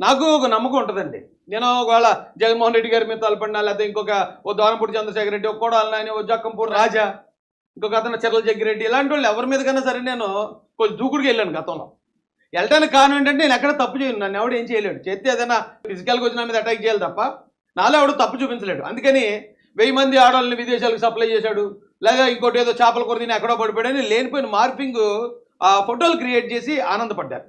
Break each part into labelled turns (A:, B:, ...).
A: నాకు ఒక నమ్మకం ఉంటుందండి. నేను ఒకవేళ జగన్మోహన్ రెడ్డి గారి మీద తలపడినా, లేకపోతే ఇంకొక ఓ దోరంపూడి చంద్రశేఖర్ రెడ్డి, ఒక కోడాలి నాని, ఓ జక్కంపూడి రాజా, ఇంకొక అతను చెర్ల జగ్గిరెడ్డి, ఇలాంటి వాళ్ళు ఎవరి మీద కన్నా సరే నేను కొంచెం దూకుడుగా వెళ్ళాను గతంలో. వెళ్ళటానికి కారణం ఏంటంటే నేను ఎక్కడ తప్పు చేయను, నన్ను ఎవడు ఏం చేయలేడు. చేస్తే ఏదైనా ఫిజికల్గా వచ్చి నా మీద అటాక్ చేయాలి తప్ప నాలో ఎవడు తప్పు చూపించలేడు. అందుకని 1000 మంది ఆడవాళ్ళని విదేశాలకు సప్లై చేశాడు, లేదా ఇంకోటి ఏదో చేపల కూర తిని ఎక్కడో పడిపోయాడని లేనిపోయిన మార్పింగ్ ఫోటోలు క్రియేట్ చేసి ఆనందపడ్డారు.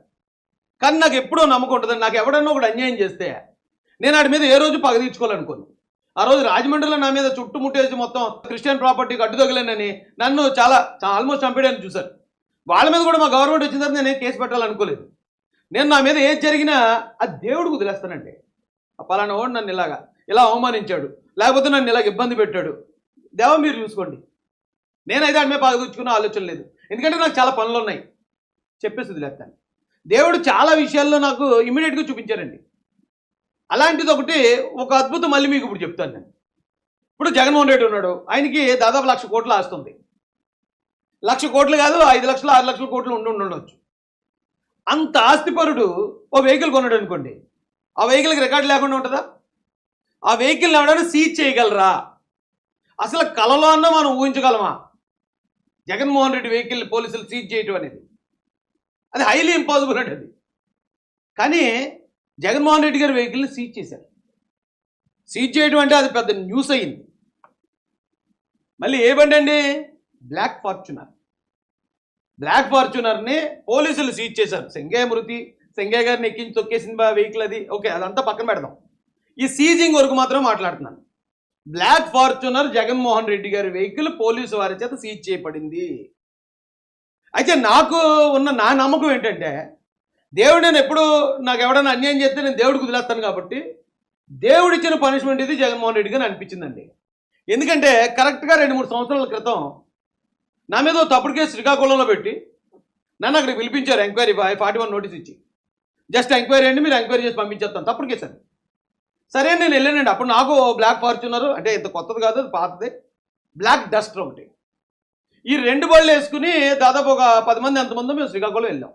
A: కానీ నాకు ఎప్పుడో నమ్మకం ఉంటుందండి, నాకు ఎవడన్నా ఒకటి అన్యాయం చేస్తే నేను వాడి మీద ఏ రోజు పగ తీర్చుకోవాలనుకోను. ఆ రోజు రాజమండ్రిలో నా మీద చుట్టుముట్టేసి మొత్తం క్రిస్టియన్ ప్రాపర్టీకి అడ్డు తగిలేనని నన్ను చాలా ఆల్మోస్ట్ చంపేయడానికి చూశారు. వాళ్ళ మీద కూడా మా గవర్నమెంట్ వచ్చిన తర్వాత నేను కేసు పెట్టాలనుకోలేదు. నేను నా మీద ఏది జరిగినా అది దేవుడికి వదిలేస్తానండి. పలానా వాడు నన్ను ఇలా అవమానించాడు, లేకపోతే నన్ను ఇలాగ ఇబ్బంది పెట్టాడు, దేవ మీరు చూసుకోండి. నేనైతే ఆడి మీద పగ తీర్చుకునే ఆలోచన లేదు, ఎందుకంటే నాకు చాలా పనులు ఉన్నాయి, చెప్పేసి వదిలేస్తాను. దేవుడు చాలా విషయాల్లో నాకు ఇమ్మీడియట్గా చూపించారండి. అలాంటిది ఒక అద్భుతం మళ్ళీ మీకు ఇప్పుడు చెప్తాను నేను. ఇప్పుడు జగన్మోహన్ రెడ్డి ఉన్నాడు, ఆయనకి దాదాపు 1,00,000 కోట్లు ఆస్తుంది. 1,00,000 కోట్లు కాదు, 5 లక్షలు 6 లక్షల కోట్లు ఉండొచ్చు. అంత ఆస్తిపరుడు ఓ వెహికల్ కొన్నాడు అనుకోండి, ఆ వెహికల్కి రికార్డు లేకుండా ఉంటుందా? ఆ వెహికల్ని ఎవడైనా సీజ్ చేయగలరా? అసలు కలలో అన్నా మనం ఊహించగలమా జగన్మోహన్ రెడ్డి వెహికల్ పోలీసులు సీజ్ చేయటం అనేది? అది హైలీ ఇంపాసిబుల్ అండి అది. కానీ జగన్మోహన్ రెడ్డి గారి వెహికల్ని సీజ్ చేశారు. సీజ్ చేయడం అంటే అది పెద్ద న్యూస్ అయింది. మళ్ళీ ఏ బండి అండి? బ్లాక్ ఫార్చునర్ని పోలీసులు సీజ్ చేశారు. సెంగయ్య గారిని ఎక్కించి తొక్కేసిన వెహికల్ అది. ఓకే, అదంతా పక్కన పెడదాం. ఈ సీజింగ్ వరకు మాత్రం మాట్లాడుతున్నాను. బ్లాక్ ఫార్చునర్ జగన్మోహన్ రెడ్డి గారి వెహికల్ పోలీసు వారి చేత సీజ్ చేయబడింది. అయితే నాకు ఉన్న నా నమ్మకం ఏంటంటే, దేవుడు నేను ఎప్పుడు నాకు ఎవడైనా అన్యాయం చేస్తే నేను దేవుడికి వదిలేస్తాను కాబట్టి దేవుడు ఇచ్చిన పనిష్మెంట్ ఇది జగన్మోహన్ రెడ్డి గారు అనిపించిందండి. ఎందుకంటే కరెక్ట్గా 2-3 సంవత్సరాల క్రితం నా మీద తప్పుడు కేసు శ్రీకాకుళంలో పెట్టి నన్ను అక్కడికి పిలిపించారు. ఎంక్వైరీ 41 నోటీస్ ఇచ్చి, జస్ట్ ఎంక్వైరీ అండి, మీరు ఎంక్వైరీ చేసి పంపించేస్తాను. తప్పుడు కేసు అండి. సరే నేను వెళ్ళానండి. అప్పుడు నాకు బ్లాక్ ఫార్చునర్ అంటే ఇంత కొత్తది కాదు, అది పాతది, బ్లాక్ డస్టర్ ఒకటి. ఈ 2 బళ్ళు వేసుకుని దాదాపు ఒక 10 మంది ఎంతమందో మేము శ్రీకాకుళం వెళ్ళాం.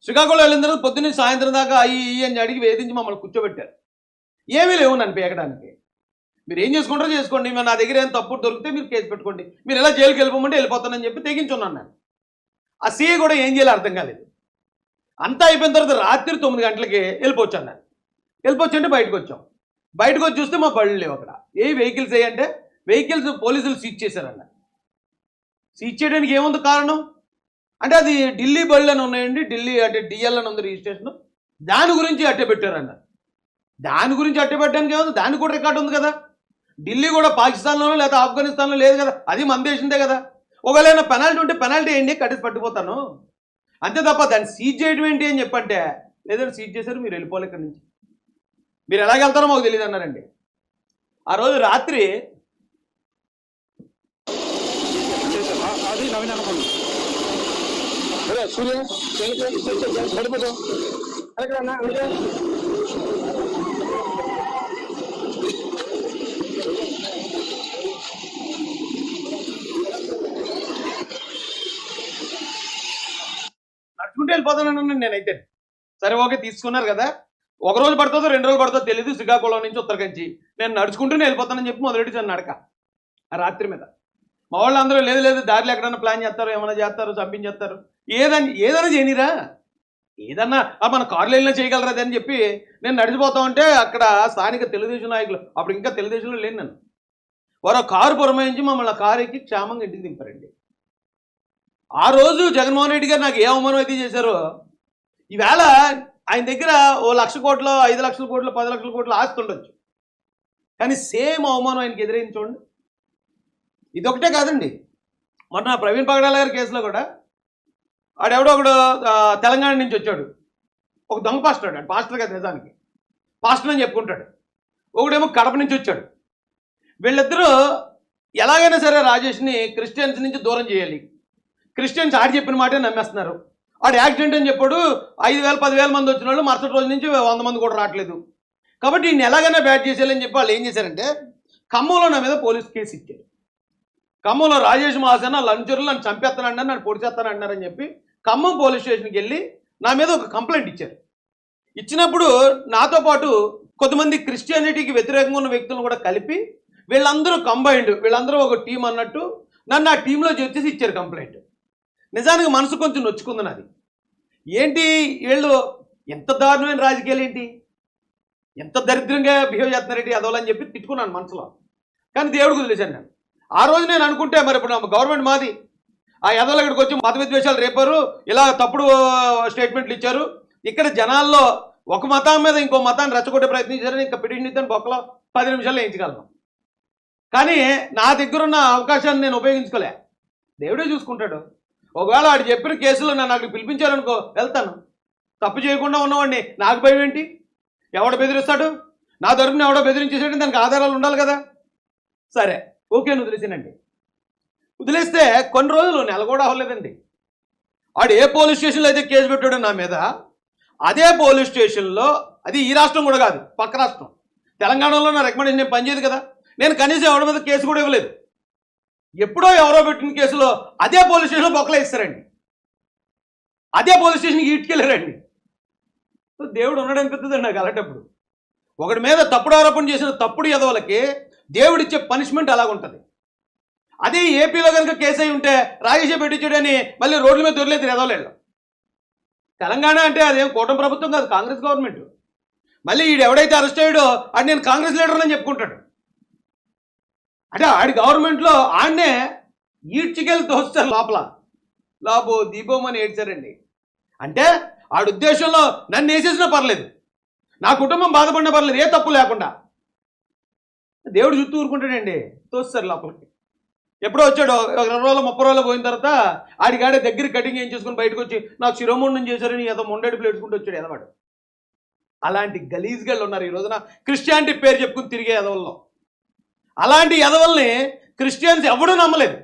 A: శ్రీకాకుళం వెళ్ళిన తర్వాత పొద్దున్నే సాయంత్రం దాకా అయ్యి అని అడిగి వేధించి మమ్మల్ని కూర్చోబెట్టారు. ఏమీ లేవు నన్ను పేకడానికి. మీరు ఏం చేసుకుంటారో చేసుకోండి, మీరు నా దగ్గర ఏం తప్పుడు దొరికితే మీరు కేసు పెట్టుకోండి, మీరు ఎలా జైలుకి వెళ్ళిపోమంటే వెళ్ళిపోతానని చెప్పి తెగించున్నాను నేను. ఆ సీఏ కూడా ఏం చేయాలో అర్థం కాలేదు. అంతా అయిపోయిన తర్వాత రాత్రి 9 గంటలకి వెళ్ళిపోవచ్చాను నేను. వెళ్ళిపోవచ్చంటే బయటకు వచ్చి చూస్తే మా బళ్ళు లేవు అక్కడ. ఏ వెహికల్స్ అంటే వెహికల్స్ పోలీసులు సీజ్ చేశారన్న. సీజ్ చేయడానికి ఏముంది కారణం అంటే, అది ఢిల్లీ బళ్ళు అని ఉన్నాయండి, ఢిల్లీ అంటే డిఎల్ అని ఉంది రిజిస్ట్రేషన్, దాని గురించి అట్టే పెట్టారన్న. దాని గురించి అట్టే పెట్టడానికి ఏముంది, దానికి కూడా రికార్డు ఉంది కదా. ఢిల్లీ కూడా పాకిస్తాన్లోనో లేదా ఆఫ్ఘనిస్తాన్లో లేదు కదా, అది మన దేశందే కదా. ఒకవేళ పెనాల్టీ ఉంటే పెనాల్టీ ఏంటి కట్టేసి పట్టుకుపోతాను అంతే తప్ప దాన్ని సీజ్ చేయడం ఏంటి అని చెప్పంటే, లేదంటే సీజ్ చేశారు, మీరు వెళ్ళిపోవాలి ఇక్కడి నుంచి, మీరు ఎలాగెళ్తారో మాకు తెలియదు అన్నారండి. ఆ రోజు రాత్రి నడుచుకుంటూ వెళ్ళిపోతానన్నాను నేనైతే. సరే ఓకే, తీసుకున్నారు కదా, 1 రోజు పడుతుందో 2 రోజులు పడుతుందో తెలియదు, శ్రీకాకుళం నుంచి ఉత్తరకంచి నేను నడుచుకుంటూనే వెళ్ళిపోతానని చెప్పి మొదలెట్టాను నడక. ఆ రాత్రి మీద మా వాళ్ళు అందరూ లేదు దారిలో ఎక్కడన్నా ప్లాన్ చేస్తారు, ఏమైనా చేస్తారు, చంపించేస్తారు, ఏదైనా చేయనిరా, ఏదన్నా మన కారులో వెళ్ళినా చేయగలరా అని చెప్పి నేను నడిచిపోతా ఉంటే అక్కడ స్థానిక తెలుగుదేశం నాయకులు, అప్పుడు ఇంకా తెలుగుదేశంలో లేను నేను, వారు కారు పురమాయించి మమ్మల్ని కారు ఎక్కి క్షేమంగా ఇంటికి దింపారండి. ఆ రోజు జగన్మోహన్ రెడ్డి గారు నాకు ఏ అవమానం అయితే చేశారో, ఈవేళ ఆయన దగ్గర 1,00,000 కోట్లు, 5 లక్షల కోట్లు, 10 లక్షల కోట్లు ఆస్తి ఉండొచ్చు, కానీ సేమ్ అవమానం ఆయనకి ఎదురైంది చూడండి. ఇదొకటే కాదండి, మొన్న ప్రవీణ్ పగడాల గారి కేసులో కూడా ఆడెవడో ఒకడు తెలంగాణ నుంచి వచ్చాడు, ఒక దొంగ పాస్టర్, ఆడు పాస్టర్ కదా నిజానికి, పాస్టర్ అని చెప్పుకుంటాడు. ఒకడేమో కడప నుంచి వచ్చాడు. వీళ్ళిద్దరూ ఎలాగైనా సరే రాజేష్ని క్రిస్టియన్స్ నుంచి దూరం చేయాలి, క్రిస్టియన్స్ ఆడి చెప్పిన మాటే నమ్మేస్తున్నారు. ఆడు యాక్సిడెంట్ అని చెప్పాడు, 5,000 10,000 మంది వచ్చిన వాళ్ళు మరుసటి రోజు నుంచి 100 మంది కూడా రావట్లేదు, కాబట్టి ఈయన ఎలాగైనా బ్యాట్ చేసేయాలని చెప్పి వాళ్ళు ఏం చేశారంటే, ఖమ్మంలో నా మీద పోలీస్ కేసు ఇచ్చారు. ఖమ్మంలో రాజేష్ మహాసేన లంచర్లు నన్ను చంపేస్తానంటారు, నన్ను పొడిచేస్తానంటున్నారని చెప్పి ఖమ్మం పోలీస్ స్టేషన్కి వెళ్ళి నా మీద ఒక కంప్లైంట్ ఇచ్చారు. ఇచ్చినప్పుడు నాతో పాటు కొంతమంది క్రిస్టియానిటీకి వ్యతిరేకంగా ఉన్న వ్యక్తులను కూడా కలిపి వీళ్ళందరూ కంబైండ్, వీళ్ళందరూ ఒక టీం అన్నట్టు నన్ను ఆ టీంలో చేర్చేసి ఇచ్చారు కంప్లైంట్. నిజానికి మనసు కొంచెం నొచ్చుకుంది నాది. ఏంటి వీళ్ళు ఎంత దారుణమైన రాజకీయాలు ఏంటి, ఎంత దరిద్రంగా బిహేవ్ చేస్తున్నారేంటి అదోలని చెప్పి తిట్టుకున్నాను మనసులో. కానీ దేవుడికి వదిలేశాను నేను. ఆ రోజు నేను అనుకుంటే మరి ఇప్పుడు గవర్నమెంట్ మాది, ఆ ఎదవలు ఇక్కడికి వచ్చి మత విద్వేషాలు రేపారు, ఇలా తప్పుడు స్టేట్మెంట్లు ఇచ్చారు, ఇక్కడ జనాల్లో ఒక మతం మీద ఇంకో మతాన్ని రెచ్చగొట్టే ప్రయత్నించారని ఇంకా పిటిషన్ ఇద్దాను బొక్కలో 10 నిమిషాల్లో వేయించగలను. కానీ నా దగ్గర ఉన్న అవకాశాన్ని నేను ఉపయోగించుకోలే. దేవుడే చూసుకుంటాడు. ఒకవేళ వాడు చెప్పిన కేసులో నన్ను అక్కడికి పిలిపించారనుకో వెళ్తాను. తప్పు చేయకుండా ఉన్నవాడిని నాకు భయం ఏంటి? ఎవడ బెదిరిస్తాడు? నా తరపున ఎవడో బెదిరించేసాడు, దానికి ఆధారాలు ఉండాలి కదా. సరే ఓకే అని వదిలేసానండి. వదిలేస్తే కొన్ని రోజులు నెల కూడా అవ్వలేదండి. వాడు ఏ పోలీస్ స్టేషన్లో అయితే కేసు పెట్టాడో నా మీద, అదే పోలీస్ స్టేషన్లో, అది ఈ రాష్ట్రం కూడా కాదు పక్క రాష్ట్రం తెలంగాణలో నా రికమెండేషన్ నేను పనిచేయదు కదా, నేను కనీసం ఎవరి మీద కేసు కూడా ఇవ్వలేదు. ఎప్పుడో ఎవరో పెట్టిన కేసులో అదే పోలీస్ స్టేషన్లో బొక్కలు వేస్తారండి, అదే పోలీస్ స్టేషన్కి ఈడ్కెళ్ళారండి. దేవుడు ఉన్నాడు అనిపిస్తుందండి నాకు అలాంటప్పుడు. ఒకటి మీద తప్పుడు ఆరోపణ చేసిన తప్పుడు ఎదవలకి దేవుడిచ్చే పనిష్మెంట్ అలాగుంటుంది. అదే ఏపీలో కనుక కేసు అయి ఉంటే రాజేషే పెట్టించాడని మళ్ళీ రోడ్ల మీద దొరలేదు ఎదవలేళ్ళు. తెలంగాణ అంటే అదేం కూటమి ప్రభుత్వం కాదు, కాంగ్రెస్ గవర్నమెంట్. మళ్ళీ వీడు ఎవడైతే అరెస్ట్ అయ్యాడో అది నేను కాంగ్రెస్ లీడర్ అని చెప్పుకుంటాడు. అంటే ఆడి గవర్నమెంట్లో ఆడనే ఈడ్చికెళ్ళి తోస్తారు లాభో దీపోమని ఏడ్చారండి. అంటే ఆడి ఉద్దేశంలో నన్ను వేసేసినా పర్లేదు, నా కుటుంబం బాధపడినా పర్లేదు, ఏ తప్పు లేకుండా. దేవుడు చుట్టూ ఊరుకుంటాడండి, తోస్తారు లోపలికి. ఎప్పుడో వచ్చాడు 20 రోజులు 30 రోజులు పోయిన తర్వాత ఆడిగాడే దగ్గర కటింగ్ ఏం చేసుకుని బయటకు వచ్చి నాకు శిరోముండం చేశారని ఏదో మొండెడు ప్లేట్చుకుంటూ వచ్చాడు ఎదవాడు. అలాంటి గలీజ్గాళ్ళు ఉన్నారు ఈ రోజున క్రిస్టియానిటీ పేరు చెప్పుకుని తిరిగే ఎదవల్లో. అలాంటి ఎదవల్ని క్రిస్టియన్స్ ఎవడూ నమ్మలేదు,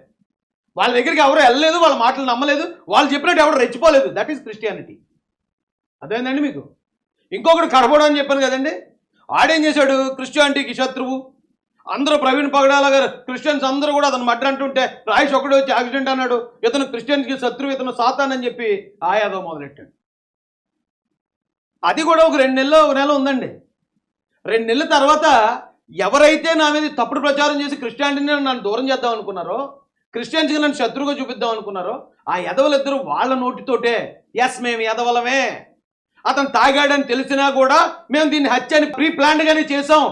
A: వాళ్ళ దగ్గరికి ఎవరు వెళ్ళలేదు, వాళ్ళ మాటలు నమ్మలేదు, వాళ్ళు చెప్పినట్టు ఎవరు రెచ్చిపోలేదు. That is Christianity. అదేందండి మీకు. ఇంకొకటి కడపడం అని చెప్పాను కదండి, ఆడేం చేశాడు, క్రిస్టియానిటీకి శత్రువు. అందరూ ప్రవీణ్ పగడాల గారు క్రిస్టియన్స్ అందరూ కూడా అతను మడ్డ అంటుంటే రాయేష్ ఒకటి వచ్చి యాక్సిడెంట్ అన్నాడు, ఇతను క్రిస్టియన్స్కి శత్రువు, ఇతను సాతాన్ అని చెప్పి ఆయాదో మొదలెట్టాడు. అది కూడా ఒక 2 నెలలు 1 నెల ఉందండి. 2 నెలల తర్వాత ఎవరైతే నా మీద తప్పుడు ప్రచారం చేసి క్రిస్టియానిటీని నన్ను దూరం చేద్దాం అనుకున్నారో, క్రిస్టియన్స్కి నన్ను శత్రువుగా చూపిద్దాం అనుకున్నారో, ఆ ఎదవలిద్దరూ వాళ్ళ నోటితోటే ఎస్ మేము ఎదవలమే, అతను తాగాడని తెలిసినా కూడా మేము దీన్ని హత్యని ప్రీ ప్లాన్డ్గానే చేసాం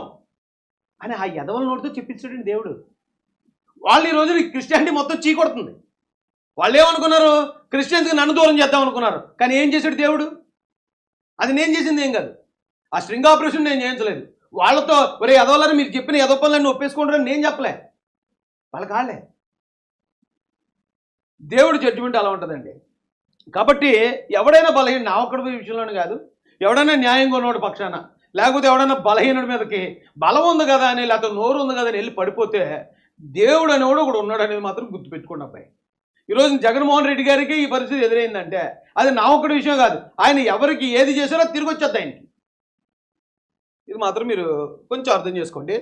A: అని ఆ ఎదవల నోటితో చెప్పించాడండి దేవుడు. వాళ్ళు ఈ రోజు క్రిస్టియానిటీ మొత్తం చీకొడుతుంది. వాళ్ళు ఏమనుకున్నారు, క్రిస్టియన్స్కి నన్ను దూరం చేద్దాం అనుకున్నారు. కానీ ఏం చేశాడు దేవుడు? అది నేను చేసింది ఏం కాదు, ఆ స్ట్రింగ్ ఆపరేషన్ నేను చేయించలేదు. వాళ్ళతో ఒరే ఎదవలని మీరు చెప్పిన ఎదవ పనులన్నీ ఒప్పేసుకుంటారని నేను చెప్పలే, వాళ్ళకి వాళ్ళే. దేవుడు జడ్జిమెంట్ అలా ఉంటుందండి. కాబట్టి ఎవడైనా బలహీన, నా ఒక్కడి విషయంలోనే కాదు, ఎవడైనా న్యాయంగా ఉన్నవాడు పక్షాన, లేకపోతే ఎవడైనా బలహీనుడి మీదకి బలం ఉంది కదా అని, లేకపోతే నోరు ఉంది కదా అని వెళ్ళి పడిపోతే దేవుడు అనేవాడు ఒకడు ఉన్నాడు అనేది మాత్రం గుర్తుపెట్టుకోండి అబ్బాయి. ఈరోజు జగన్మోహన్ రెడ్డి గారికి ఈ పరిస్థితి ఎదురైందంటే అది నా ఒక్కడి విషయం కాదు, ఆయన ఎవరికి ఏది చేశారో తిరిగి వచ్చేద్ది ఆయనకి. ఇది మాత్రం మీరు కొంచెం అర్థం చేసుకోండి.